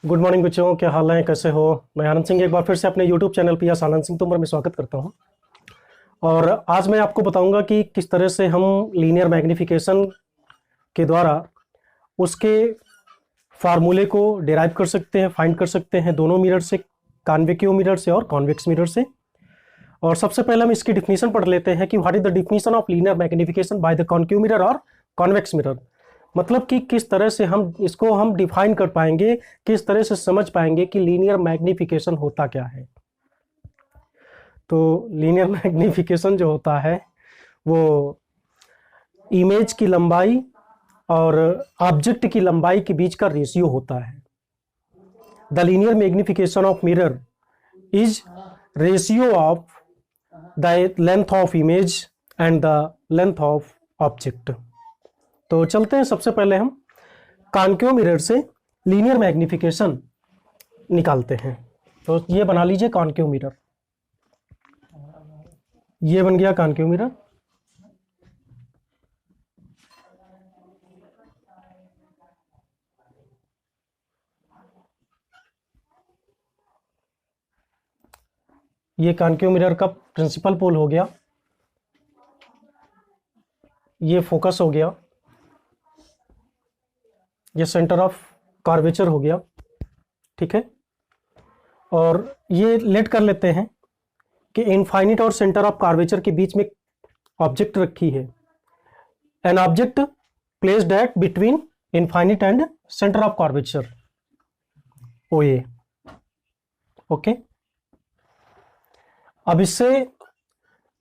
Good morning बच्चों, क्या हाल है, कैसे हो। मैं आनंद सिंह एक बार फिर से अपने यूट्यूब चैनल पे आनंद सिंह तोमर में स्वागत करता हूं। और आज मैं आपको बताऊंगा कि किस तरह से हम लीनियर मैग्नीफिकेशन के द्वारा उसके फार्मूले को डिराइव कर सकते हैं, फाइंड कर सकते हैं दोनों मिरर से, कॉन्वेक्यू मिरर से और कॉन्वेक्स मिरर से। और सबसे पहले हम इसकी डिफिनीशन पढ़ लेते हैं कि what is the definition of linear magnification by the concave mirror और कॉन्वेक्स मिरर। मतलब कि किस तरह से हम इसको डिफाइन कर पाएंगे, किस तरह से समझ पाएंगे कि लीनियर मैग्नीफिकेशन होता क्या है। तो लीनियर मैग्नीफिकेशन जो होता है वो इमेज की लंबाई और ऑब्जेक्ट की लंबाई के बीच का रेशियो होता है। The linear magnification of mirror is ratio of the length of image and the length of object. तो चलते हैं, सबसे पहले हम कॉन्केव मिरर से लीनियर मैग्नीफिकेशन निकालते हैं। तो ये बना लीजिए कॉन्केव मिरर, ये बन गया कॉन्केव मिरर। ये कॉन्केव मिरर का प्रिंसिपल पोल हो गया, ये फोकस हो गया, ये सेंटर ऑफ कर्वेचर हो गया, ठीक है। और ये लेट कर लेते हैं कि इनफाइनिट और सेंटर ऑफ कर्वेचर के बीच में ऑब्जेक्ट रखी है, an object placed at between infinite and centre of curvature, O A, okay. अब इससे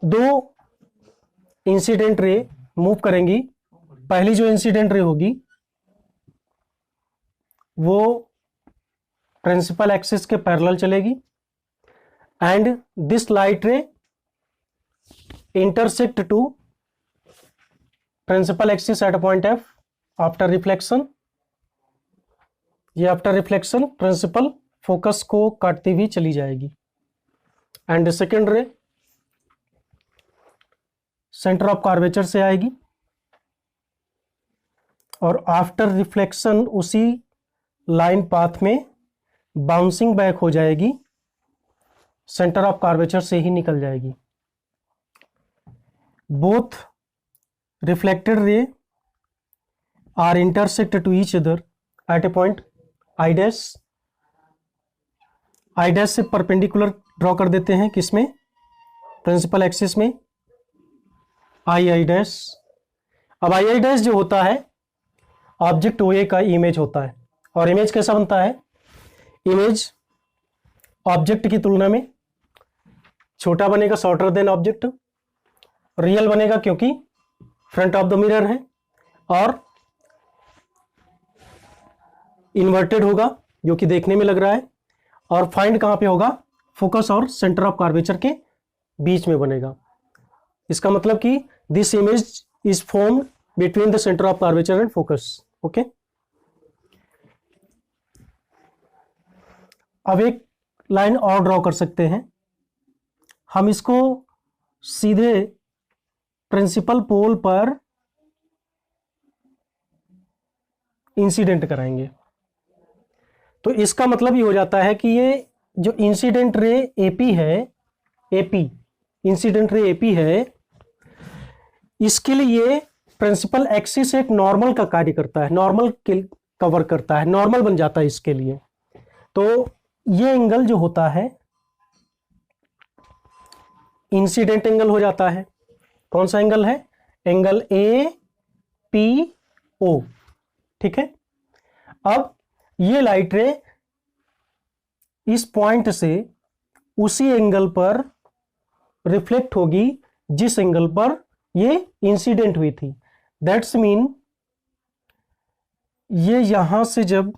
दो इंसिडेंट रे मूव करेंगी। पहली जो इंसिडेंट रे होगी वो प्रिंसिपल एक्सिस के पैरेलल चलेगी and this light ray intersect to principal axis at point F after reflection. ये आफ्टर रिफ्लेक्शन प्रिंसिपल फोकस को काटती हुई चली जाएगी and second ray centre of curvature से आएगी और आफ्टर रिफ्लेक्शन उसी लाइन पाथ में बाउंसिंग बैक हो जाएगी, सेंटर ऑफ कर्वेचर से ही निकल जाएगी। Both reflected ray are intersect to each other at a point I dash. I dash से परपेंडिकुलर ड्रॉ कर देते हैं, किसमें, प्रिंसिपल एक्सिस में, आई आई डैश। अब आई आई डैश जो होता है ऑब्जेक्ट ओ ए का इमेज होता है। और इमेज कैसा बनता है, इमेज ऑब्जेक्ट की तुलना में छोटा बनेगा, शॉर्टर देन ऑब्जेक्ट। रियल बनेगा क्योंकि फ्रंट ऑफ द मिरर है, और इन्वर्टेड होगा जो कि देखने में लग रहा है। और फाइंड कहां पे होगा, फोकस और सेंटर ऑफ कर्वेचर के बीच में बनेगा। इसका मतलब कि this image is formed between the centre of curvature and focus, okay. अब एक लाइन और ड्रॉ कर सकते हैं हम, इसको सीधे प्रिंसिपल पोल पर इंसिडेंट कराएंगे। तो इसका मतलब ये हो जाता है कि ये जो इंसिडेंट रे एपी है, एपी इंसिडेंट रे एपी है, इसके लिए प्रिंसिपल एक्सिस एक नॉर्मल का कार्य करता है, नॉर्मल कवर करता है, नॉर्मल बन जाता है इसके लिए। तो ये एंगल जो होता है इंसिडेंट एंगल हो जाता है। कौन सा एंगल है, एंगल ए पी ओ, ठीक है। अब ये लाइट रे इस पॉइंट से उसी एंगल पर रिफ्लेक्ट होगी जिस एंगल पर ये इंसिडेंट हुई थी। दैट्स मीन ये यहां से जब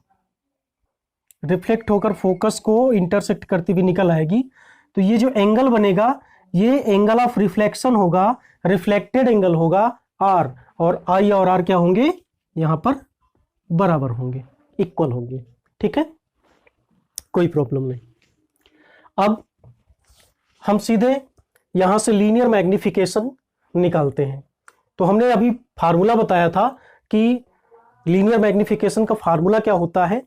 रिफ्लेक्ट होकर फोकस को इंटरसेक्ट करती हुई निकल आएगी, तो ये जो एंगल बनेगा ये एंगल ऑफ रिफ्लेक्शन होगा, रिफ्लेक्टेड एंगल होगा आर, और आई और आर क्या होंगे, यहां पर बराबर होंगे, इक्वल होंगे, ठीक है, कोई प्रॉब्लम नहीं। अब हम सीधे यहां से लीनियर मैग्नीफिकेशन निकालते हैं। तो हमने अभी फार्मूला बताया था कि लीनियर मैग्नीफिकेशन का फार्मूला क्या होता है,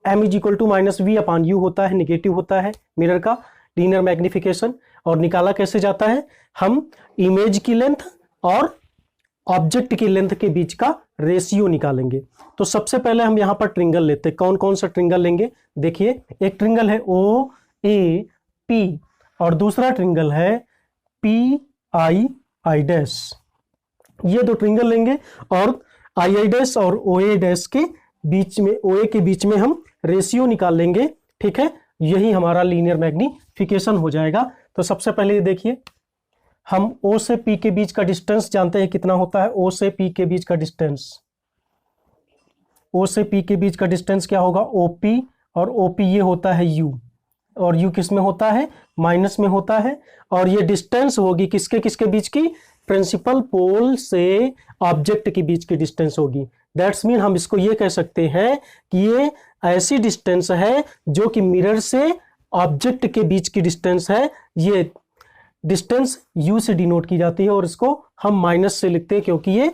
m is equal to minus v upon u होता है, निगेटिव होता है मिरर का लीनियर मैग्निफिकेशन। और निकाला कैसे जाता है, हम इमेज की लेंथ और ऑब्जेक्ट की लेंथ के बीच का रेशियो निकालेंगे। तो सबसे पहले हम यहां पर ट्रिंगल लेते हैं। कौन कौन सा ट्रिंगल लेंगे, देखिए एक ट्रिंगल है ओ ए पी और दूसरा ट्रिंगल है पी आई आई डैश। ये दो ट्रिंगल लेंगे और आई आई डैश और ओ ए डैश के बीच में, ओ ए के बीच में हम रेशियो निकाल लेंगे। ठीक है, यही हमारा लीनियर मैग्निफिकेशन हो जाएगा। तो सबसे पहले देखिए, हम O से P के बीच का डिस्टेंस जानते हैं कितना होता है। O से P के बीच का डिस्टेंस, O से P के बीच का डिस्टेंस क्या होगा, OP, और OP ये होता है U, और U किस में होता है, माइनस में होता है। और ये डिस्टेंस होगी किसके किसके बीच की, प्रिंसिपल पोल से ऑब्जेक्ट के बीच की डिस्टेंस होगी। दैट्स मीन हम इसको ये कह सकते हैं कि ये ऐसी डिस्टेंस है जो कि मिरर से ऑब्जेक्ट के बीच की डिस्टेंस है। ये डिस्टेंस U से डिनोट की जाती है और इसको हम माइनस से लिखते हैं क्योंकि ये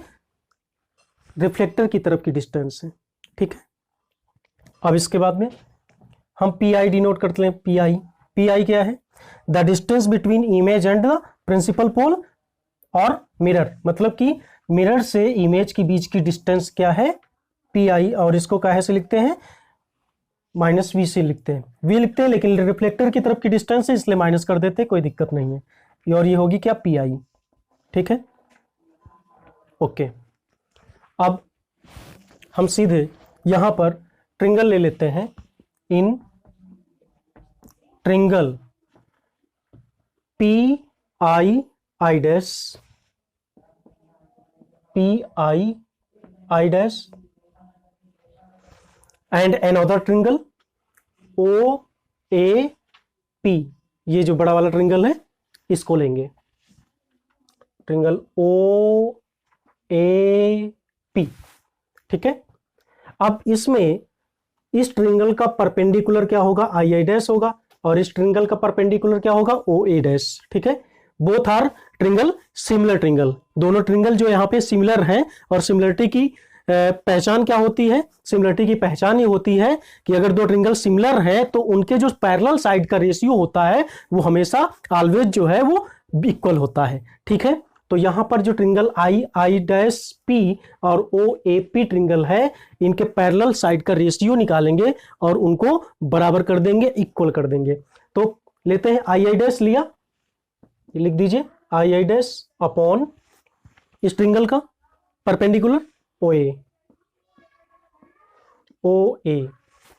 रिफ्लेक्टर की तरफ की डिस्टेंस है। ठीक है, अब इसके बाद में हम PI डिनोट करते हैं। PI क्या है, the distance between image and the principal pole और मिरर, मतलब कि मिरर से इमेज के बीच की डिस्टेंस क्या है, PI, और इसको काहे से लिखते हैं, माइनस V से लिखते हैं। V लिखते हैं लेकिन रिफ्लेक्टर की तरफ की डिस्टेंस है इसलिए माइनस कर देते हैं, कोई दिक्कत नहीं है। और ये होगी क्या, PI। ठीक है, ओके। अब हम सीधे यहां पर ट्रिंगल ले लेते हैं। In triangle PI I dash, PI I dash and another triangle OAP, ये जो बड़ा वाला ट्रिंगल है इसको लेंगे, ट्रिंगल OAP। ठीक है, अब इसमें इस ट्रिंगल का परपेंडिकुलर क्या होगा, आई डैश होगा, और इस ट्रिंगल का परपेंडिकुलर क्या होगा, OA डैश। ठीक है, both are triangle similar triangle, दोनों ट्रिंगल जो यहाँ पे सिमिलर हैं। और सिमिलरिटी की पहचान क्या होती है, सिमिलरिटी की पहचान ये होती है कि अगर दो ट्रिंगल सिमिलर है तो उनके जो पैरेलल साइड का रेशियो होता है वो हमेशा ऑलवेज जो है वो इक्वल होता है। ठीक है, तो यहां पर जो ट्रिंगल आई डैश पी और OAP ट्रिंगल है, इनके पैरेलल साइड का रेशियो निकालेंगे और उनको बराबर कर देंगे, इक्वल कर देंगे। तो लेते हैं आई डैश लिया, लिख दीजिए आई डैश अपॉन इस ट्रिंगल का परपेंडिकुलर OA,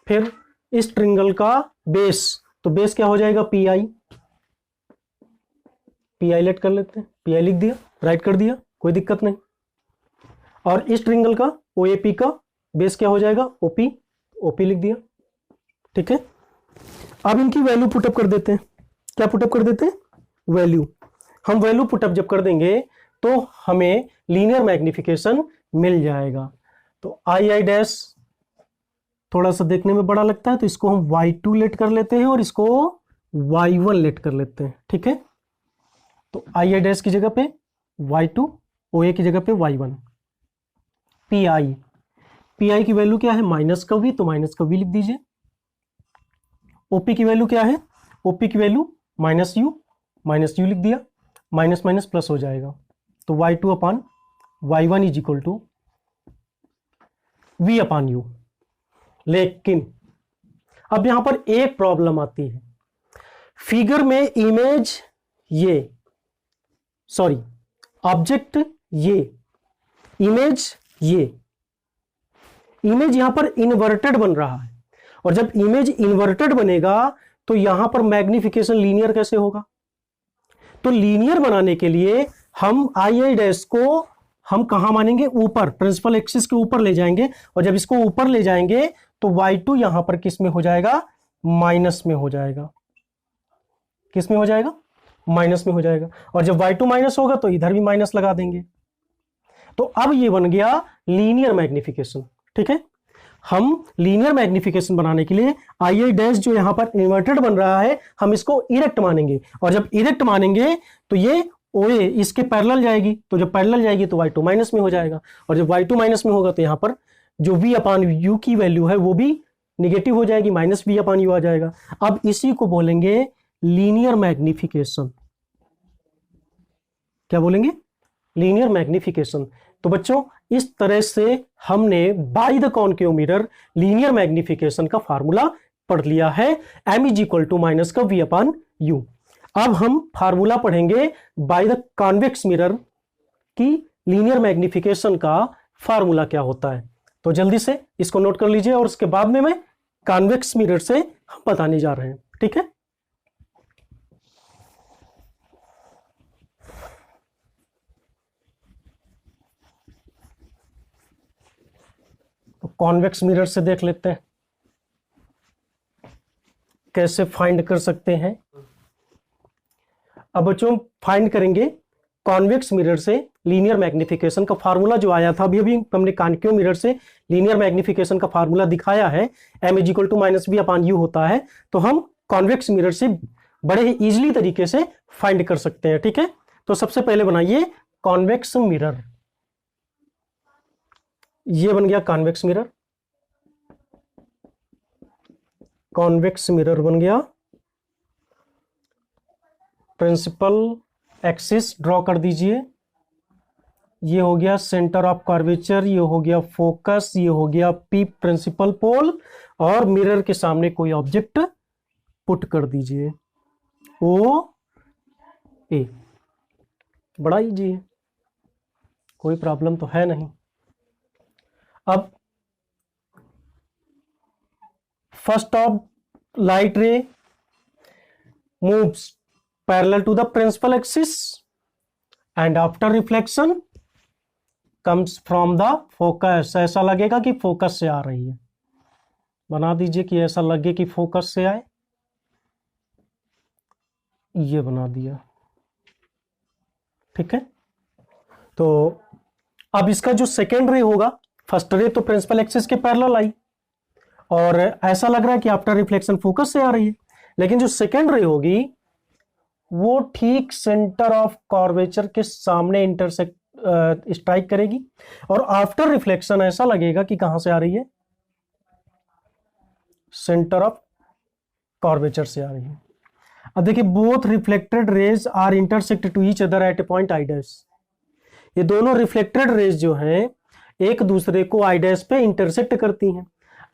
फिर इस ट्रिंगल का बेस, तो बेस क्या हो जाएगा, PI लेट कर लेते हैं, PI लिख दिया, राइट कर दिया, कोई दिक्कत नहीं। और इस ट्रिंगल का OAP का बेस क्या हो जाएगा, OP लिख दिया। ठीक है, अब इनकी वैल्यू पुटअप कर देते हैं। क्या पुटअप कर देते हैं, वैल्यू। हम वैल्यू पुटअप जब कर देंगे तो हमें लीनियर मैग्निफिकेशन मिल जाएगा। तो आई डैश थोड़ा सा देखने में बड़ा लगता है तो इसको हम Y2 लेट कर लेते हैं और इसको Y1 लेट कर लेते हैं। ठीक है, तो आई डैश की जगह पे Y2, OA की जगह पे Y1। PI की वैल्यू क्या है, माइनस का V, तो माइनस का V लिख दीजिए। OP की वैल्यू क्या है, OP की वैल्यू माइनस U लिख दिया, माइनस माइनस प्लस हो जाएगा। तो Y2 upon Y1 is equal to V upon U। लेकिन अब यहां पर एक प्रॉब्लम आती है, फिगर में इमेज ये, सॉरी ऑब्जेक्ट ये, इमेज ये, इमेज यहां पर इन्वर्टेड बन रहा है। और जब इमेज इन्वर्टेड बनेगा तो यहां पर मैग्निफिकेशन लीनियर कैसे होगा। तो लीनियर बनाने के लिए हम आई डैश को हम कहां मानेंगे, ऊपर, प्रिंसिपल एक्सिस के ऊपर ले जाएंगे। और जब इसको ऊपर ले जाएंगे तो Y2 यहां पर किस में हो जाएगा, माइनस में हो जाएगा। किस में हो जाएगा, माइनस में हो जाएगा। और जब Y2 माइनस होगा तो इधर भी माइनस लगा देंगे। तो अब ये बन गया लीनियर मैग्निफिकेशन। ठीक है, हम लीनियर मैग्निफिकेशन बनाने के लिए आई डैश जो यहां पर इन्वर्टेड बन रहा है हम इसको इरेक्ट मानेंगे। और जब इरेक्ट मानेंगे तो ये OA इसके पैरेलल जाएगी, तो जब पैरेलल जाएगी तो Y2 माइनस में हो जाएगा। और जब Y2 माइनस में होगा तो यहां पर जो V अपान U की वैल्यू है वो भी निगेटिव हो जाएगी, माइनस v अपॉन यू आ जाएगा। अब इसी को बोलेंगे लीनियर मैग्निफिकेशन। क्या बोलेंगे? Linear magnification. तो बच्चों इस तरह से हमने by the concave mirror linear magnification का फार्मूला पढ़ लिया है, m is equal to minus का v अपॉन यू। अब हम फार्मूला पढ़ेंगे बाय द कॉन्वेक्स मिरर की लीनियर मैग्निफिकेशन का फार्मूला क्या होता है। तो जल्दी से इसको नोट कर लीजिए और उसके बाद में मैं कॉन्वेक्स मिरर से हम बताने जा रहे हैं, ठीक है। तो कॉन्वेक्स मिरर से देख लेते हैं कैसे फाइंड कर सकते हैं। अब बच्चों फाइंड करेंगे कॉन्वेक्स मिरर से लीनियर मैग्निफिकेशन का फार्मूला जो आया था। अभी हमने कॉनकेव मिरर से लीनियर मैग्निफिकेशन का फार्मूला दिखाया है, m is equal to minus v upon U होता है। तो हम कॉन्वेक्स मिरर से बड़े ही इजीली तरीके से फाइंड कर सकते हैं, ठीक है। तो सबसे पहले बनाइए कॉन्वेक्स मिरर। ये बन गया कॉन्वेक्स मिरर, कॉन्वेक्स मिरर बन गया। प्रिंसिपल एक्सिस ड्रॉ कर दीजिए। ये हो गया सेंटर ऑफ कर्वेचर, ये हो गया फोकस, ये हो गया पी प्रिंसिपल पोल, और मिरर के सामने कोई ऑब्जेक्ट पुट कर दीजिए, ओ ए। बड़ा इजी है, कोई प्रॉब्लम तो है नहीं। अब फर्स्ट ऑफ लाइट रे moves parallel to the principal axis and after reflection comes from the focus। ऐसा लगेगा कि फोकस से आ रही है, बना दीजिए कि ऐसा लगे कि फोकस से आए, ये बना दिया, ठीक है। तो अब इसका जो सेकेंड रे होगा, फर्स्ट रे तो प्रिंसिपल एक्सिस के पैरेलल आई और ऐसा लग रहा है कि आफ्टर रिफ्लेक्शन फोकस से आ रही है, लेकिन जो सेकेंड रे होगी वो ठीक सेंटर ऑफ कर्वेचर के सामने इंटरसेक्ट स्ट्राइक करेगी और आफ्टर रिफ्लेक्शन ऐसा लगेगा कि कहां से आ रही है, सेंटर ऑफ कर्वेचर से आ रही है। अब देखिए both reflected rays are intersect to each other at a point I dash. ये दोनों रिफ्लेक्टेड रेज जो हैं एक दूसरे को आई डैश पे इंटरसेक्ट करती हैं।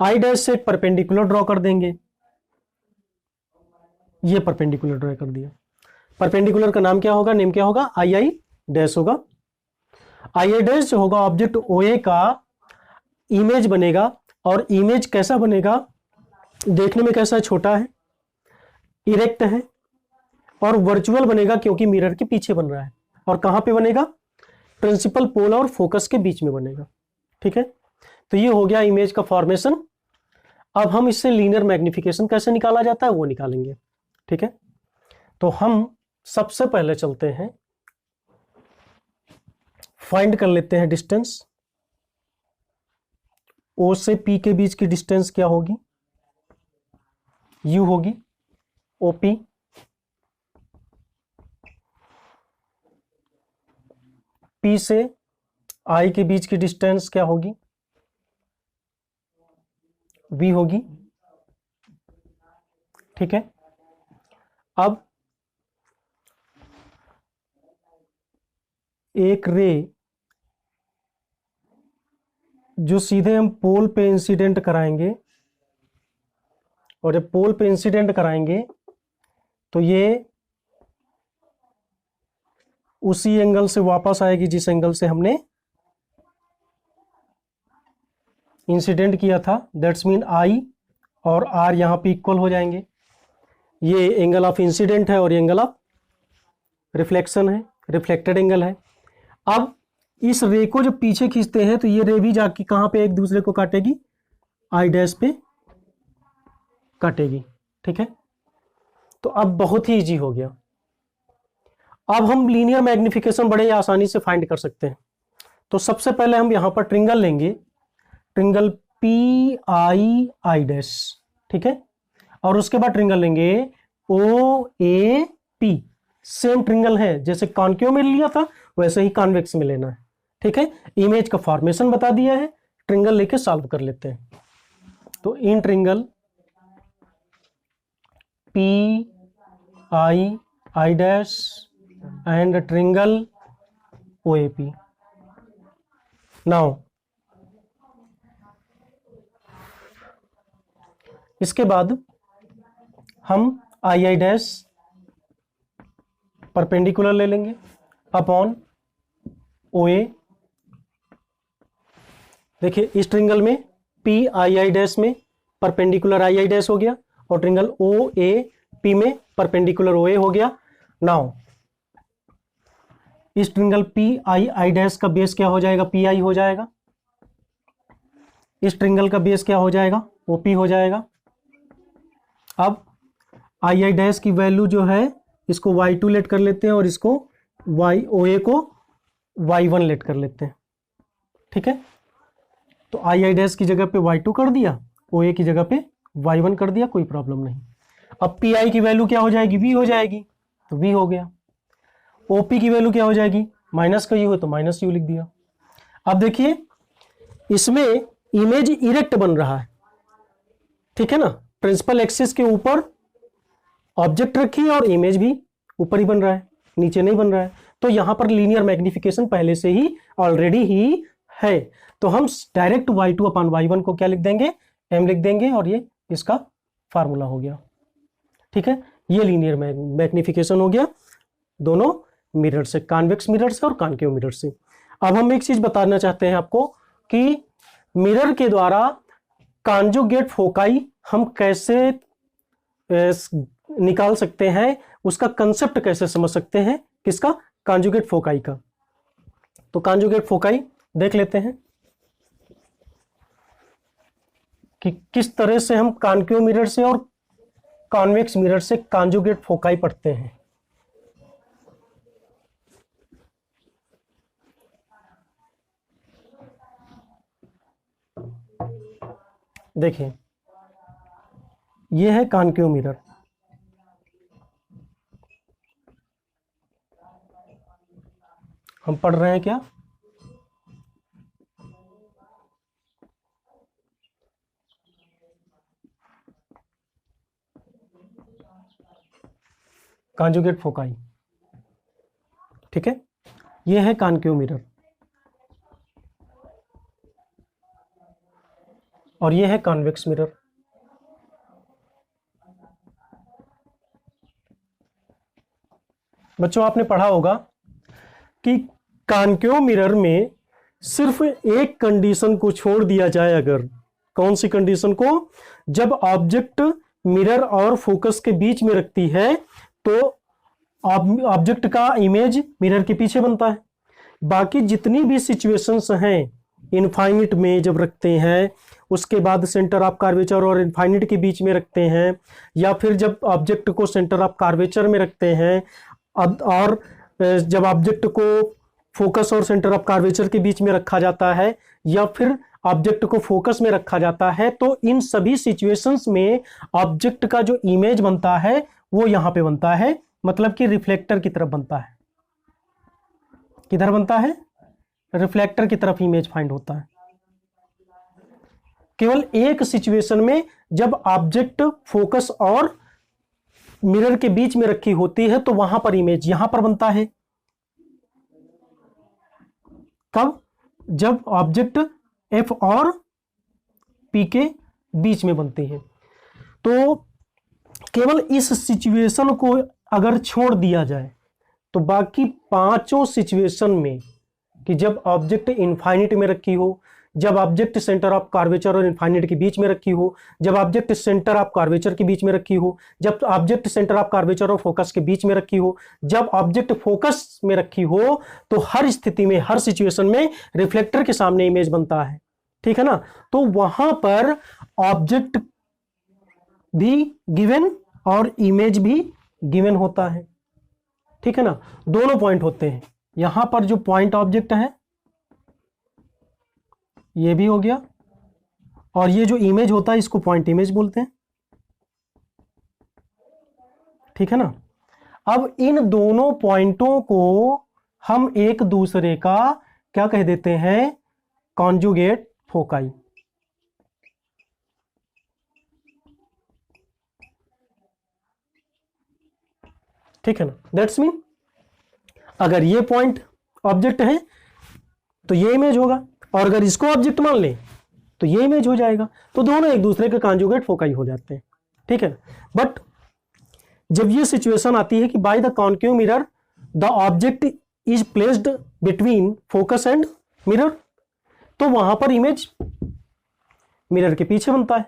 आई डैश से एक परपेंडिकुलर ड्रॉ कर देंगे, ये परपेंडिकुलर ड्रॉ कर दिया। परपेंडिकुलर का नाम क्या होगा, नेम क्या होगा, आई आई डैश होगा। आई आई डैश जो होगा ऑब्जेक्ट ओ ए का इमेज बनेगा, और इमेज कैसा बनेगा, देखने में कैसा है, छोटा है, इरेक्ट है और वर्चुअल बनेगा क्योंकि मिरर के पीछे बन रहा है। और कहां पे बनेगा, प्रिंसिपल पोल और फोकस के बीच में बनेगा, ठीक है। तो ये हो गया इमेज का फॉर्मेशन। अब हम इससे लीनियर मैग्निफिकेशन कैसे निकाला जाता है वो निकालेंगे, ठीक है। तो हम सबसे पहले चलते हैं, फाइंड कर लेते हैं डिस्टेंस। ओ से पी के बीच की डिस्टेंस क्या होगी, यू होगी, ओपी। पी से आई के बीच की डिस्टेंस क्या होगी, वी होगी, ठीक है। अब एक रे जो सीधे हम पोल पे इंसिडेंट कराएंगे, और जब पोल पे इंसिडेंट कराएंगे तो ये उसी एंगल से वापस आएगी जिस एंगल से हमने इंसिडेंट किया था। दैट्स मीन आई और आर यहां पे इक्वल हो जाएंगे। ये एंगल ऑफ इंसिडेंट है और ये एंगल ऑफ रिफ्लेक्शन है, रिफ्लेक्टेड एंगल है। अब इस रे को जब पीछे खींचते हैं तो ये रे भी जाके कहां पे एक दूसरे को काटेगी, आई डैश पे काटेगी, ठीक है। तो अब बहुत ही इजी हो गया। अब हम लीनियर मैग्निफिकेशन बड़े ही आसानी से फाइंड कर सकते हैं। तो सबसे पहले हम यहां पर ट्रिंगल लेंगे, triangle P I I dash, ठीक है। और उसके बाद ट्रिंगल लेंगे ओ ए पी। सेम ट्रिंगल है, जैसे कॉनकेव में लिया था वैसे ही कॉन्वेक्स में लेना है, ठीक है। इमेज का फॉर्मेशन बता दिया है, ट्रिंगल लेके सॉल्व कर लेते हैं। तो in triangle P I dash and triangle O A P. Now इसके बाद हम आई डैश परपेंडिकुलर ले लेंगे अपॉन ओ ए। देखिए इस ट्रिंगल में पी आई डैश में परपेंडिकुलर आई डैश हो गया और ट्रिंगल ओ ए पी में परपेंडिकुलर ओ ए हो गया। नाउ इस ट्रिंगल पी आई डैश का बेस क्या हो जाएगा, पी आई हो जाएगा। इस ट्रिंगल का बेस क्या हो जाएगा, ओ पी हो जाएगा। अब आई डैश की वैल्यू जो है इसको y2 लेट कर लेते हैं और इसको ओ ए को y1 लेट कर लेते हैं। ठीक है, तो आई डैश की जगह पे y2 कर दिया, ओ ए की जगह पे y1 कर दिया, कोई प्रॉब्लम नहीं। अब पी आई की वैल्यू क्या हो जाएगी, v हो जाएगी, तो v हो गया। ओपी की वैल्यू क्या हो जाएगी, माइनस का यू है तो माइनस यू लिख दिया। अब देखिए इसमें इमेज इरेक्ट बन रहा है, ठीक है ना, प्रिंसिपल एक्सिस के ऊपर ऑब्जेक्ट रखी है और इमेज भी ऊपर ही बन रहा है, नीचे नहीं बन रहा है। तो यहां पर लीनियर मैग्निफिकेशन पहले से ही ऑलरेडी ही है, तो हम डायरेक्ट y2 अपॉन y1 को क्या लिख देंगे, m लिख देंगे और ये इसका फार्मूला हो गया। ठीक है, ये लीनियर मैग्निफिकेशन हो गया दोनों मिरर से, कॉन्वेक्स मिरर से और कॉनकेव मिरर से। अब हम एक चीज बताना चाहते हैं आपको कि मिरर के द्वारा कॉन्जुगेट फोकाई हम कैसे निकाल सकते हैं, उसका कंसेप्ट कैसे समझ सकते हैं, किसका, कॉन्जुगेट फोकाई का। तो कॉन्जुगेट फोकाई देख लेते हैं कि किस तरह से हम कॉनकेव मिरर से और कॉन्वेक्स मिरर से कॉन्जुगेट फोकाई पढ़ते हैं। देखिए ये है कॉनकेव मिरर, हम पढ़ रहे हैं क्या, कॉन्जुगेट फोकाई। ठीक है, ये है कॉनकेव मिरर और ये है कॉन्वेक्स मिरर। बच्चों आपने पढ़ा होगा कि कॉनकेव मिरर में सिर्फ एक कंडीशन को छोड़ दिया जाए, अगर कौन सी कंडीशन को, जब ऑब्जेक्ट मिरर और फोकस के बीच में रखती है तो ऑब्जेक्ट का इमेज मिरर के पीछे बनता है। बाकी जितनी भी सिचुएशंस हैं इनफाइनिट में जब रखते हैं, उसके बाद सेंटर ऑफ कर्वेचर और इनफाइनिट के बीच में रखते हैं, या फिर जब ऑब्जेक्ट को सेंटर ऑफ कर्वेचर में रखते हैं और जब ऑब्जेक्ट को फोकस और सेंटर ऑफ कर्वेचर के बीच में रखा जाता है, या फिर ऑब्जेक्ट को फोकस में रखा जाता है, तो इन सभी सिचुएशंस में ऑब्जेक्ट का जो इमेज बनता है वो यहां पे बनता है, मतलब कि रिफ्लेक्टर की तरफ बनता है। किधर बनता है, रिफ्लेक्टर की तरफ इमेज फाइंड होता है। केवल एक सिचुएशन में जब ऑब्जेक्ट फोकस और मिरर के बीच में रखी होती है तो वहां पर इमेज यहां पर बनता है। कब, जब ऑब्जेक्ट एफ और पी के बीच में बनती है। तो केवल इस सिचुएशन को अगर छोड़ दिया जाए तो बाकी पांचों सिचुएशन में, कि जब ऑब्जेक्ट इनफाइनिट में रखी हो, जब ऑब्जेक्ट सेंटर ऑफ कर्वेचर और इनफाइनिट के बीच में रखी हो, जब ऑब्जेक्ट सेंटर ऑफ कर्वेचर के बीच में रखी हो, जब ऑब्जेक्ट सेंटर ऑफ कर्वेचर और फोकस के बीच में रखी हो, जब ऑब्जेक्ट फोकस में रखी हो, तो हर स्थिति में, हर सिचुएशन में रिफ्लेक्टर के सामने इमेज बनता है। ठीक है ना, तो वहां पर ऑब्जेक्ट भी गिवन और इमेज भी गिवन होता है। ठीक है ना, दोनों पॉइंट होते हैं। यहां पर जो पॉइंट ऑब्जेक्ट है ये भी हो गया, और ये जो इमेज होता है इसको पॉइंट इमेज बोलते हैं। ठीक है ना, अब इन दोनों पॉइंटों को हम एक दूसरे का क्या कह देते हैं, कॉन्जुगेट फोकाई। ठीक है ना। दैट्स मीन अगर ये पॉइंट ऑब्जेक्ट है तो ये इमेज होगा, और अगर इसको ऑब्जेक्ट मान लें तो ये इमेज हो जाएगा। तो दोनों एक दूसरे के कॉन्जुगेट फोकाई हो जाते हैं, ठीक है। बट जब ये सिचुएशन आती है कि by the concave mirror the object is placed between focus and mirror, तो वहां पर इमेज मिरर के पीछे बनता है।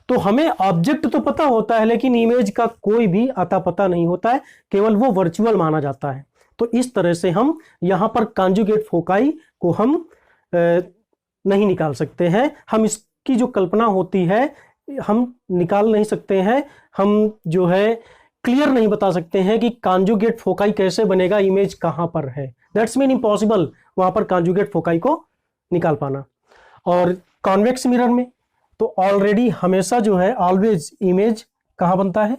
तो हमें ऑब्जेक्ट तो पता होता है लेकिन इमेज का कोई भी अता पता नहीं होता है, केवल वो वर्चुअल माना जाता है। तो इस तरह से हम यहां पर कॉन्जुगेट फोकाई को हम नहीं निकाल सकते हैं। हम इसकी जो कल्पना होती है हम निकाल नहीं सकते हैं, हम जो है क्लियर नहीं बता सकते हैं कि कॉन्जुगेट फोकाई कैसे बनेगा, इमेज कहां पर है। दैट्स मीन इम्पॉसिबल वहां पर कॉन्जुगेट फोकाई को निकाल पाना। और कॉन्वेक्स मिरर में तो ऑलरेडी हमेशा जो है ऑलवेज इमेज कहां बनता है,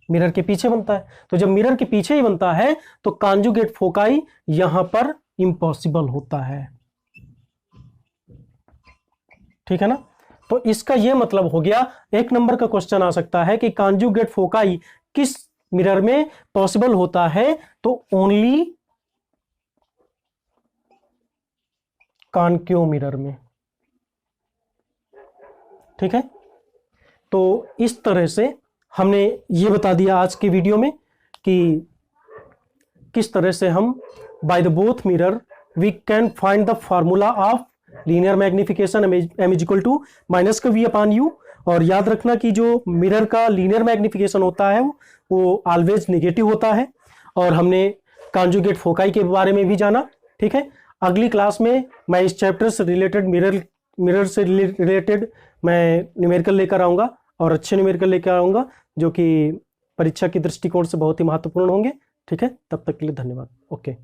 मिरर के पीछे बनता है। तो जब मिरर के पीछे ही बनता है तो कॉन्जुगेट फोकाई यहां पर इम्पॉसिबल होता है, ठीक है ना। तो इसका यह मतलब हो गया, एक नंबर का क्वेश्चन आ सकता है कि कॉन्जुगेट फोकाई किस मिरर में पॉसिबल होता है, तो ओनली कॉन्केव मिरर में, ठीक है। तो इस तरह से हमने ये बता दिया आज की वीडियो में कि किस तरह से हम by the both mirror we can find the formula of linear magnification m is equal to minus का v अपॉन u। और याद रखना कि जो मिरर का लीनियर मैग्निफिकेशन होता है वो ऑलवेज नेगेटिव होता है। और हमने कॉन्जुगेट फोकाई के बारे में भी जाना, ठीक है। अगली क्लास में मैं इस चैप्टर से रिलेटेड मिरर से रिलेटेड मैं न्यूमेरिकल लेकर आऊँगा, और अच्छे न्यूमेरिकल लेकर आऊँगा जो कि परीक्षा की दृष्टिकोण से बहुत ही महत्वपूर्ण होंगे, ठीक है। तब तक के लिए धन्यवाद। ओके।